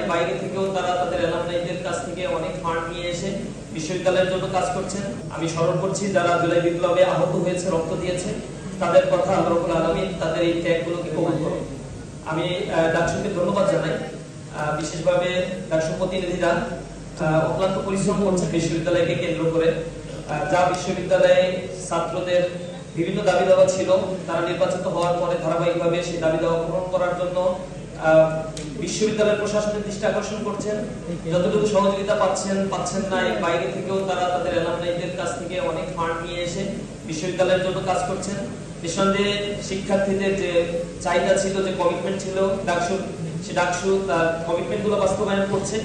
বাইরে থেকেও তারা তাদের অ্যালামনাইদের কাছ থেকে অনেক ফান্ড নিয়ে এসে বিশ্ববিদ্যালয়ের জন্য কাজ করছেন। আমি স্মরণ করছি যারা জুলাই বিপ্লবে আহত হয়েছে, রক্ত দিয়েছে, তাদের কথা আল্লাহ রাব্বুল আলামিন তাদের এই ত্যাগগুলোকে কবুল করুন। আমি ডাকসুকে ধন্যবাদ জানাই, বিশেষভাবে ডাকসু প্রতিনিধিরা অক্লান্ত পরিশ্রম করছে বিশ্ববিদ্যালয়কে কেন্দ্র করে। যা বিশ্ববিদ্যালয়ে ছাত্রদের বিভিন্ন দাবি দাওয়া ছিল, তারা নির্বাচিত হওয়ার পরে ধারাবাহিকভাবে সেই দাবি দাওয়া পূরণ করার জন্য বিশ্ববিদ্যালয়ের প্রশাসনের দৃষ্টি আকর্ষণ করছেন। যতটুকু সহযোগিতা পাচ্ছেন না, এর বাইরে থেকেও তারা তাদের অ্যালামনাইদের কাছ থেকে অনেক ফান্ড নিয়ে এসে বিশ্ববিদ্যালয়ের জন্য কাজ করছেন। নিঃসন্দেহে শিক্ষার্থীদের যে চাহিদা ছিল, যে কমিটমেন্ট ছিল ডাকসু তার কমিটমেন্ট গুলো বাস্তবায়ন করছে।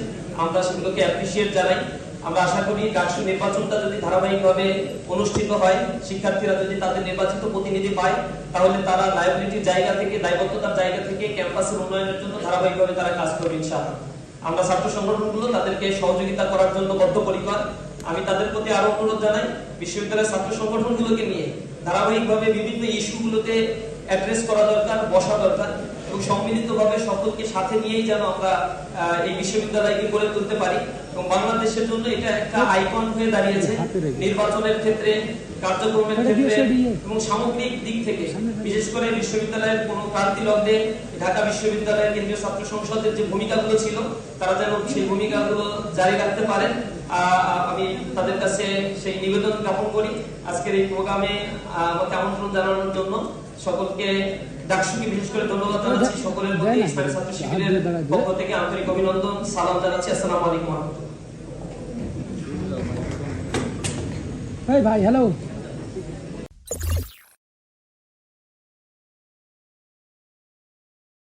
আমরা সেগুলোকে অ্যাপ্রিসিয়েট জানাই। আমরা আশা করি ডাকসু নির্বাচনটা যদি ধারাবাহিকভাবে অনুষ্ঠিত হয়, শিক্ষার্থীরা যদি তাদের নির্বাচিত প্রতিনিধি পায়, তাহলে তারা লায়াবিলিটির জায়গা থেকে, দায়বদ্ধতার জায়গা থেকে ক্যাম্পাসের উন্নয়নের জন্য ধারাবাহিকভাবে তারা কাজ করবে ইনশাআল্লাহ। আমরা ছাত্র সংগঠনগুলো তাদেরকে সহযোগিতা করার জন্য বদ্ধপরিকর। আমি তাদের প্রতি আরো অনুরোধ জানাই, বিশ্ববিদ্যালয়ের ছাত্র সংগঠনগুলোকে নিয়ে ধারাবাহিকভাবে বিভিন্ন ইস্যুগুলোতে অ্যাড্রেস করা দরকার, বসা দরকার এবং সম্মিলিতভাবে সকলকে সাথে নিয়েই যেন আমরা এই বিশ্ববিদ্যালয়কে গড়ে তুলতে পারি। এবং বাংলাদেশের জন্য এটা একটা আইকন হয়ে দাঁড়িয়েছে নির্বাচনের ক্ষেত্রে, কার্যক্রমের ক্ষেত্রে এবং সামগ্রিক দিক থেকে। বিশেষ করে বিশ্ববিদ্যালয়ের কোন ক্রান্তি লগ্নে ঢাকা বিশ্ববিদ্যালয়ের কেন্দ্রীয় ছাত্র সংসদের যে ভূমিকাগুলো ছিল, তারা যেন সেই ভূমিকাগুলো জারি রাখতে পারেন। আমি তাদের কাছে সেই নিবেদন জ্ঞাপন করি। আজকের এই প্রোগ্রামে আমাকে আমন্ত্রণ জানানোর জন্য সকলকে, ডাকসুকে বিশেষ করে ধন্যবাদ জানাচ্ছি। সকলের প্রতি ইসলামী ছাত্র শিবিরের পক্ষ থেকে আন্তরিক অভিনন্দন, সালাম জানাচ্ছি। আসসালামু আলাইকুম ওয়া রাহমাতুল্লাহ। ভাই হ্যালো।